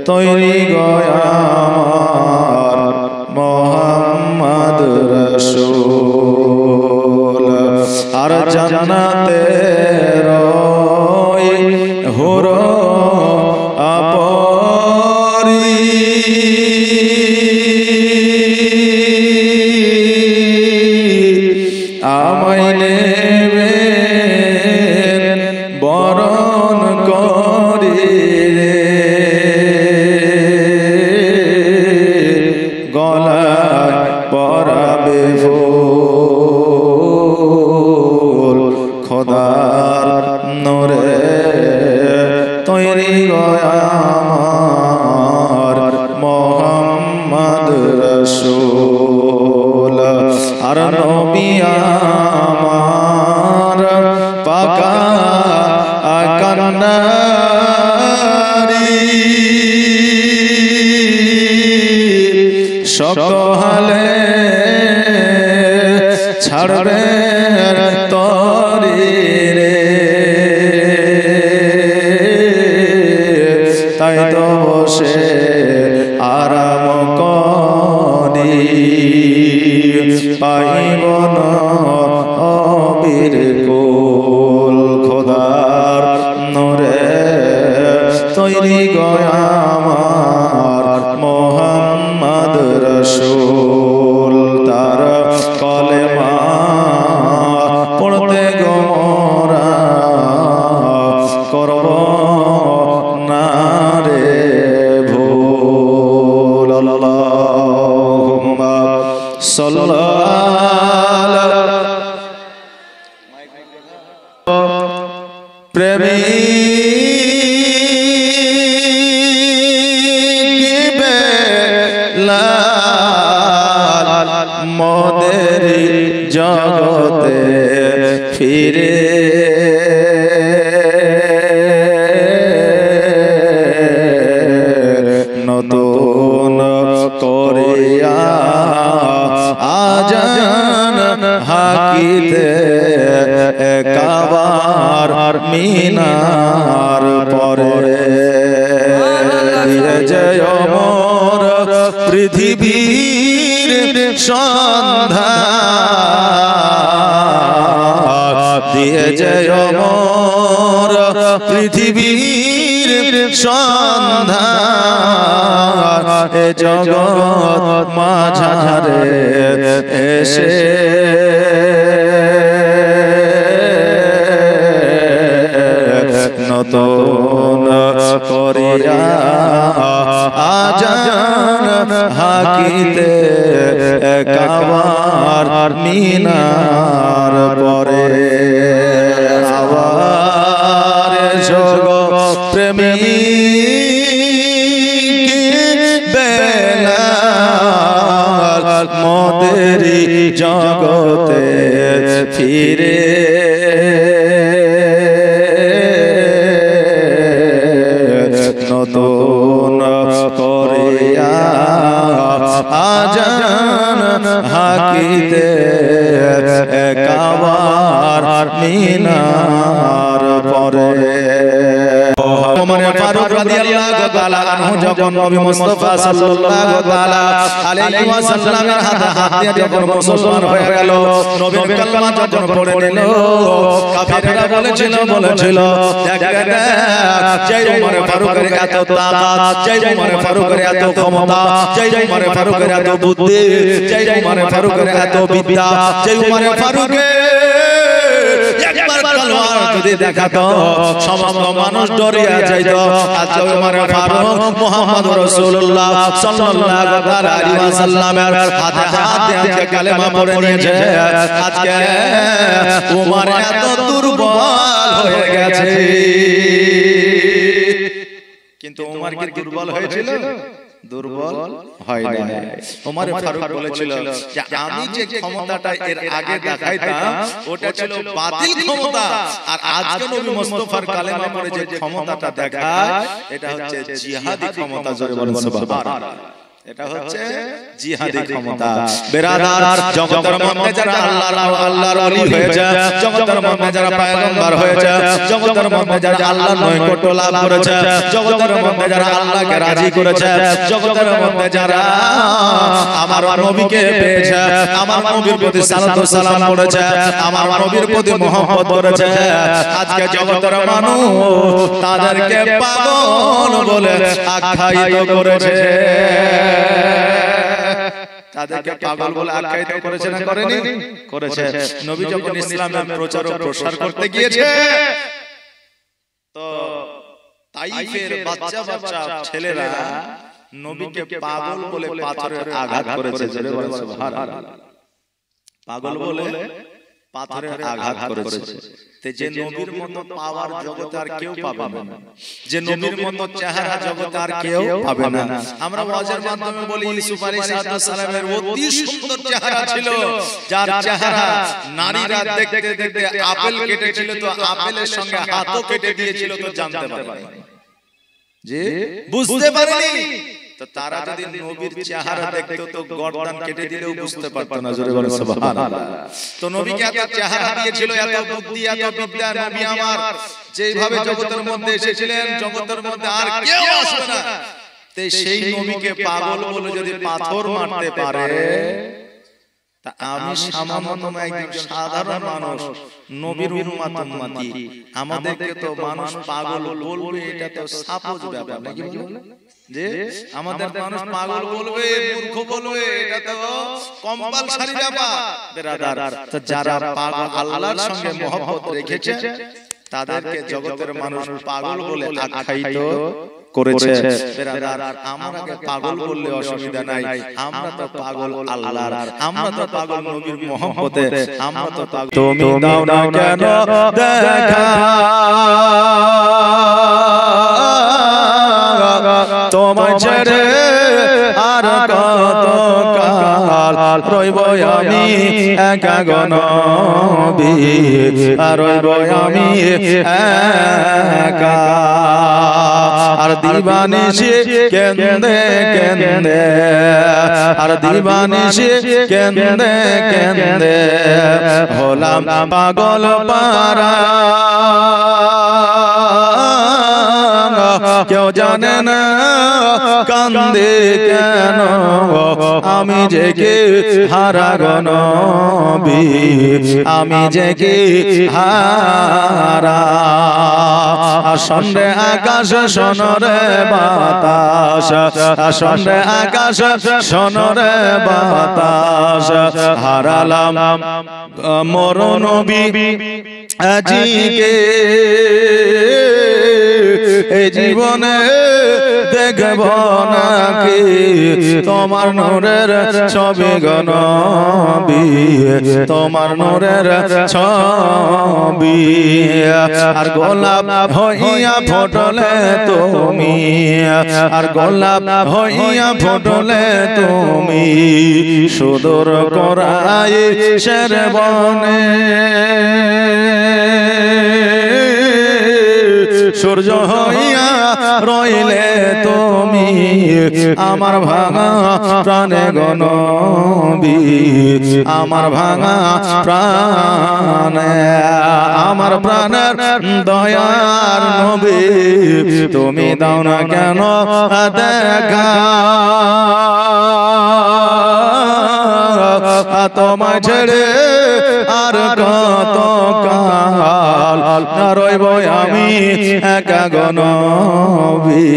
তৈরি গয়া মোহাম্মদ রাসূল আর জান্নাতে রয় হুর আপরি আমায় নেবেন বরণ করি রে গলায় পরাবে ফুল খোদার নূরে তৈরি গয়া আমার মোহাম্মদ রাসূল আর নবী আমার পাকা কান্নারি শক্ত হালে ছাড়বে তরি রে তাই তো বসে আরাম করি পাইব না অবির কুল খোদার নূরে তৈরি গয়া আমার মোহাম্মদ রাসূল তার কলেমা পড়তে গোমরা করব না রে ভুল আল্লাহুম্মা সাল্লাল্লাহু প্রেমী মোদের জগতে ফিরে নতুন করিয়া আজান হাকিতে কাবার মিনার পরে জয় মোর পৃথিবীর সন্ধান দিয়ে জয় মোর পৃথিবীর সন্ধান এ জগৎ মাঝারে এসে নতুন করিয়া আজান হাকিতে কাবার মিনার পরে আবার জগৎ প্রেমী বেলাল মোদেরি জগতে ফিরে নতুন করিয়া আজান হাকিতে কাবার মিনার পরে ওমর ফারুক রাদিয়াল্লাহু তাআলা আনহু যখন নবী মুস্তাফা সাল্লাল্লাহু তাআলা আলাইহি ওয়াসাল্লামের হাতে হাত দিয়ে যখন মুসলমান হয়ে গেল নবীর কালেমা যখন পড়ে নিল কাফেররা বলেছিল দেখ জয় ওমর ফারুকের এত তাকাত জয় ওমর ফারুকের এত ক্ষমতা জয় ওমর ফারুকের এত বুদ্ধি জয় ওমর ফারুকের এত বিদ্যা জয় ওমর ফারুকের একবার তলোয়ার যদি দেখাতো সমস্ত মানুষ ডরিয়া যাইত আজ ওমর ফারুক মুহাম্মদ রাসূলুল্লাহ সাল্লাল্লাহু আলাইহি ওয়াসাল্লামের হাতে হাত দিয়ে আজকে কালেমা পড়ে নিয়েছে আজকে ওমর এত দুর্বল হয়ে গেছে কিন্তু ওমর কি দুর্বল হয়েছিল দুর্বল হয় না ওমর ফারুক বলেছিল যে আমি যে ক্ষমতাটা এর আগে দেখাইতাম ওটা ছিল বাতিল ক্ষমতা আর আজকে নবী মুস্তাফার কালেমা পড়ে যে ক্ষমতাটা দেখায় এটা হচ্ছে জিহাদি ক্ষমতা জোরে বলেন সুবহানাল্লাহ এটা হচ্ছে জিহাদি ক্ষমতা। বেরাদার, জগতের মধ্যে যারা আল্লাহর ওলি হয়েছে, জগতের মধ্যে যারা পয়গম্বর হয়েছে, জগতের মধ্যে যারা আল্লাহর নৈকট্য লাভ করেছে, জগতের মধ্যে যারা আল্লাহকে রাজি করেছে, জগতের মধ্যে যারা আমার নবীকে পেয়েছে, আমার নবীর প্রতি সালাত ও সালাম করেছে, আমার নবীর প্রতি মহব্বত করেছে, আজকে জগতের মানুষ তাদেরকে পাগল বলে আখ্যায়িত করেছে। তাদেরকে পাগল বলে আখ্যায়িত করেছে না করেনি? করেছে। নবী যখন ইসলামের প্রচার ও প্রসার করতে গিয়েছে, তো তাইফের বাচ্চা বাচ্চা ছেলেরা নবীকে পাগল বলে পাথরের আঘাত করেছে। জোরে বলেন সুবহানাল্লাহ। পাগল বলে পাথরের আঘাত করেছে। তে যে নবীর মতো পাওয়ার জগতে আর কেউ পাবে না, যে নবীর মতো চেহারা জগতে আর কেউ পাবে না। আমরা ওয়াজের মাধ্যমে বলি ইউসুফ আলাইহিস সালামের অতি সুন্দর চেহারা ছিল, যার চেহারা নারীরা দেখতে দেখতে আপেল কেটেছিল, তো আপেলের সঙ্গে হাতও কেটে দিয়েছিল, তো জানতে পারেনি, যে বুঝতে পারেনি। তো তারা যদি নবীর চেহারা দেখতো তো গর্দান কেটে দিলেও বুঝতে পারতো না। জোরে বলেন সুবহানাল্লাহ। তো নবীকে এত চেহারা দিয়েছিল, এত বুদ্ধি, এত বিদ্যা। নবী আমার যেভাবে জগতের মধ্যে এসেছিলেন, জগতের মধ্যে আর কেউ আসবে না। তো সেই নবীকে পাগল বলে যদি পাথর মারতে পারে, তা আমি সামান্য একজন সাধারণ মানুষ, নবীর উম্মত উম্মতি, আমাদেরকে তো মানুষ পাগল বলবে, এটা তো সাপোজ ব্যাপার নাকি? যে আমাদের মানুষ পাগল বলবে, মূর্খ বলবে, এটা তো কম্পালসারি ব্যাপার। বেরাদার, তো যারা পাগল আল্লাহর সঙ্গে মহব্বত রেখেছে, তাদেরকে জগতের মানুষ পাগল বলে আখ্যায়িত করেছে। বেরাদার, আমরাকে পাগল বললে অসুবিধা নাই, আমরা তো পাগল আল্লাহর, আমরা তো পাগল নবীর মহব্বতে, আমরা তো পাগল। তুমি দাও না কেন দেখা, তোমায় ছেড়ে আর কত কাল রইব আমি একা গো নবী, আর রইব আমি একা। আর দিবানিশি কেন্দে কেন্দে, আর দিবানিশি কেন্দে কেন্দে হলাম পাগল পারা। কেউ জানে না কান্দে কেন, আমি যে কে হারা গো নবী, আমি যে কে হারা। আসন্ডে আকাশ শোনরে বাতাস, আসন্ডে আকাশ শোনরে বাতাস, হারালাম মোর নবী আজিকে। এই জীবনে দেখব নাকি তোমার নূরের ছবি গো নবী, তোমার নূরের ছবি। আর গোলাপ হইয়া ফোটলে তুমি, আর গোলাপ হইয়া ফোটলে তুমি সুদূর করাই শের বনে। সূর্য হইয়া রইলে তুমি আমার ভাঙা প্রাণে গো নবী, আমার ভাঙা প্রাণে, আমার প্রাণের দয়ার নবী, তুমি দাও না কেন দেখা। তোমায় ছেড়ে আর কত কাল রইব আমি একা গো নবী,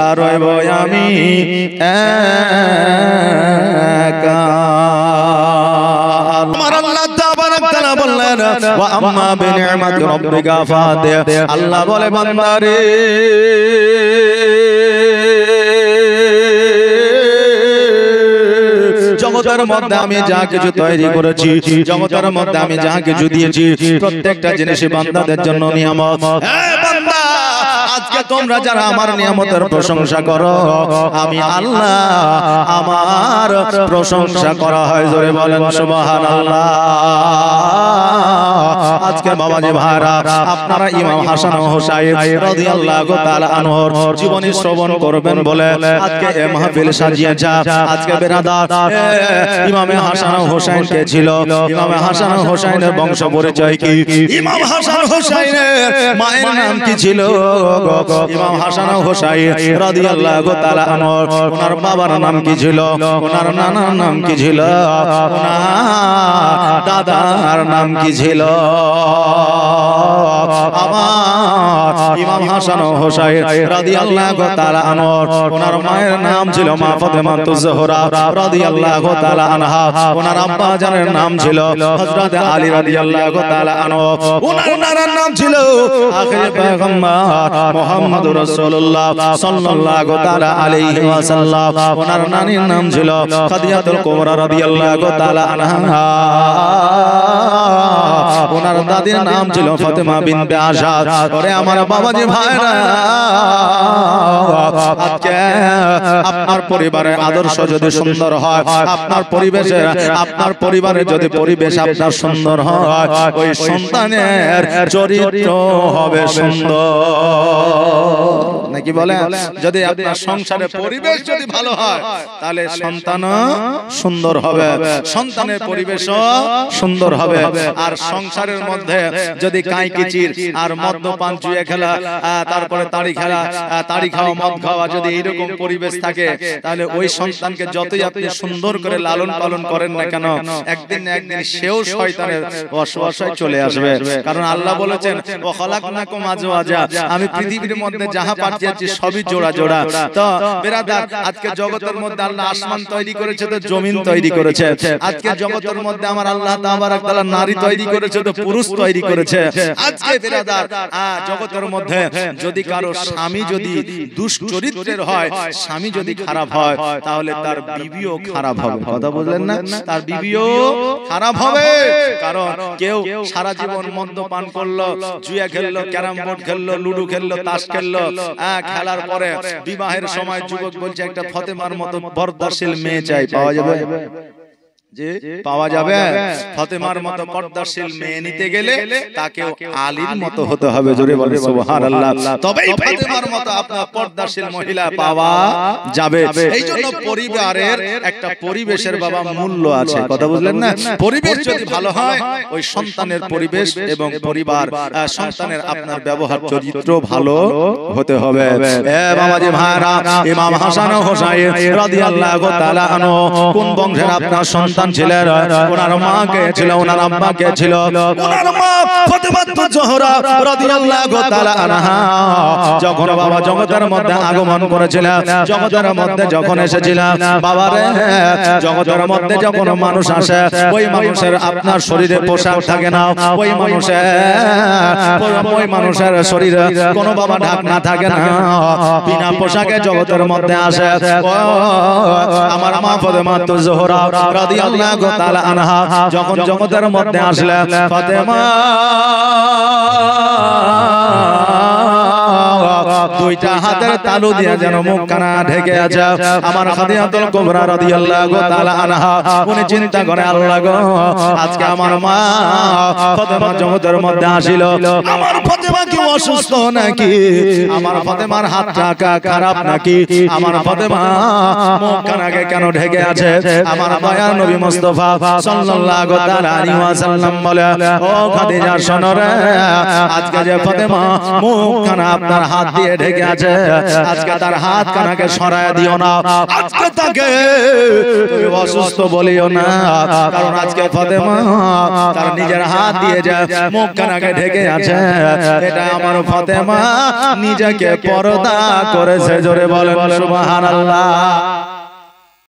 আর রইব আমি একা। আমার আল্লাহ তাবারাক তাআলা বললেন, ওয়া আম্মা বিনি'মাতি রাব্বিকা ফাহাদ্দিস। আল্লাহ বলে বান্দারে, জগতের মধ্যে আমি যা কিছু তৈরি করেছি, জগতের মধ্যে আমি যা কিছু দিয়েছি, প্রত্যেকটা জিনিস বান্দাদের জন্য নিয়ামত। হে বান্দা, আজকে তোমরা যারা আমার নিয়ামতের প্রশংসা করো, আমি আল্লাহ আমার প্রশংসা করা হয়। জোরে বলেন সুবহানাল্লাহ। আজকে বাবাজি ভাইরা আপনারা ইমাম হাসান ও হুসাইন রাদিয়াল্লাহু তাআলা আনহুর জীবনী শ্রবণ করবেন বলে আজকে এই মাহফিল সাজিয়েছে। আজকে বেরাদার ইমাম হাসান ও হুসাইন কে ছিল? ইমাম হাসান ও হুসাইনের বংশ পরিচয় কি? ইমাম হাসান হুসাইনের মায়ের নাম কি ছিল? ইমাম হাসান ও হুসাইন রাদিয়াল্লাহু তাআলা আনহু ওনার বাবার নাম কি ছিল? ওনার নানার নাম কি ছিল? ওনার দাদার নাম কি ছিল? আমার ইমাম হাসান ও হুসাইন রাদিয়াল্লাহু তাআলা আনহু ওনার মায়ের নাম ছিল মা ফাতেমাতুজ জোহরা রাদিয়াল্লাহু তাআলা আনহা। ওনার আব্বা জানের নাম ছিল হযরত আলী রাদিয়াল্লাহু তাআলা আনহু। ওনার নানার নাম ছিল আখির পয়গম্বর মুহাম্মদুর রাসূলুল্লাহ সাল্লাল্লাহু তাআলা আলাইহি ওয়াসাল্লাম। ওনার নানির নাম ছিল খাদিজাতুল কুবরা রাদিয়াল্লাহু তাআলা আনহা। ওনার দাদির নাম ছিল ফাতেমা বিনতে আসাদ। ওরে আমার বাবাজি ভাইরা, আজকে আপনার পরিবারের আদর্শ যদি সুন্দর হয়, আপনার পরিবেশে আপনার পরিবারের যদি পরিবেশ আপনার সুন্দর হয়, ওই সন্তানের চরিত্র হবে সুন্দর। নাকি বলে? যদি আপনার সংসারের পরিবেশ যদি ভালো হয় তাহলে সন্তান সুন্দর হবে, সন্তানের পরিবেশও সুন্দর হবে। আর সংসারের মধ্যে যদি কাইকিচির আর মদ্যপান জুয়া খেলা, তারপরে তাড়ি খেলা, তাড়ি খাওয়া, মদ খাওয়া, যদি এইরকম পরিবেশ থাকে তাহলে ওই সন্তানকে যতই আপনি সুন্দর করে লালন পালন করেন না কেন, একদিন না একদিন সেও শয়তানের ওয়াসওয়াসায় চলে আসবে। কারণ আল্লাহ বলেছেন ওয়া খালাকনাকুম আজওয়াজা, আমি পৃথিবীর মধ্যে যাহা পাঠিয়েছি সবই জোড়া জোড়া। তো বেরাদার, আজকে জগতের মধ্যে আল্লাহ আসমান তৈরি করেছে তো জমিন তৈরি করেছে। আজকে জগতের মধ্যে আমার আল্লাহ তাবারাক তাআলা নারী তৈরি করেছে তো পুরুষ তৈরি করেছে। আজকে বেরাদার জগতের মধ্যে যদি কারো স্বামী যদি দুশ্চরিত্রের হয়, স্বামী যদি খারাপ হয়, তাহলে তার বিবিও খারাপ হবে। কথা বুঝলেন না? তার বিবিও খারাপ হবে। কারণ কেউ সারা জীবন মদ্যপান করলো, জুয়া খেললো, ক্যারাম বোর্ড খেললো, লুডো খেললো, তাস খেললো, খেলার পরে বিবাহের সময় যুবক বলছে একটা ফাতেমার মতো পর্দাশীল মেয়ে চাই। পাওয়া যাবে? যে পাওয়া যাবে? ফাতেমার মতো পর্দাশীল মেয়ে নিতে গেলে তাকেও আলীর মতো হতে হবে। জোরে বলে সুবহানাল্লাহ। তবেই ফাতেমার মতো আপনার পর্দাশীল মহিলা পাওয়া যাবে। এইজন্য পরিবারের একটা পরিবেশের বাবা মূল্য আছে। কথা বুঝলেন না? পরিবেশ যদি ভালো হয়, ওই সন্তানের পরিবেশ এবং পরিবার, সন্তানের আপনার ব্যবহার চরিত্র ভালো হতে হবে। এ বাবাজি ভাইরা, ইমাম হাসান ও হুসাইন রাদিয়াল্লাহু তাআলা আনহু কোন বংশের আপনার সন্তান ছিলেন? ওনার মা কে ছিল? ওনার আব্বা কে ছিল? ওনার মা ফাতেমাতুজ জোহরা রাদিয়াল্লাহু তাআলা আনহা যখন বাবা জগতের মধ্যে আগমন করেছিলেন, জগতের মধ্যে যখন এসেছিলেন, বাবারে জগতের মধ্যে যখন মানুষ আসে, ওই মানুষের আপনার শরীরে পোশাক থাকে না, ওই মানুষের শরীরে কোনো বাবা ঢাকনা থাকে না, বিনা পোশাকে জগতের মধ্যে আসে। আমার মা ফাতেমাতুজ জোহরা রাদিয়াল্লাহু তাআলা আনহা যখন জগতের মধ্যে আসলেন, ফাতেমা দুইটা হাতের তালু দিয়ে যেন মুখখানা ঢেকে আছে। আমার খাদিজাতুল কুবরা রাদিয়াল্লাহু তাআলা আনহা উনি চিন্তা করে, আল্লাহ গো, আজকে আমার মা ফাতেমা জগতের মধ্যে আসিল, আমার ফাতেমা কি অসুস্থ নাকি? আমার ফাতেমার হাতটা খারাপ নাকি? আমার ফাতেমা মুখখানাকে কেন ঢেকে আছে? আমার দয়ার নবী মুস্তাফা সাল্লাল্লাহু তাআলা আলাইহি ওয়াসাল্লাম বলে, ও খাদিজা শোনো রে, আজকে যে ফাতেমা মুখখানা আপনার হাত দিয়ে ঢেকে আছে, আজকে তার হাত কানাকে সরায় দিও না, আজকে তাকে তুমি অসুস্থ বলিও না। কারণ আজকে ফাতেমা তার নিজের হাত দিয়ে যে মুখ কানাকে ঢেকে আছে, এটা আমার ফাতেমা নিজেকে পর্দা করেছে। জোরে বলেন সুবহানাল্লাহ।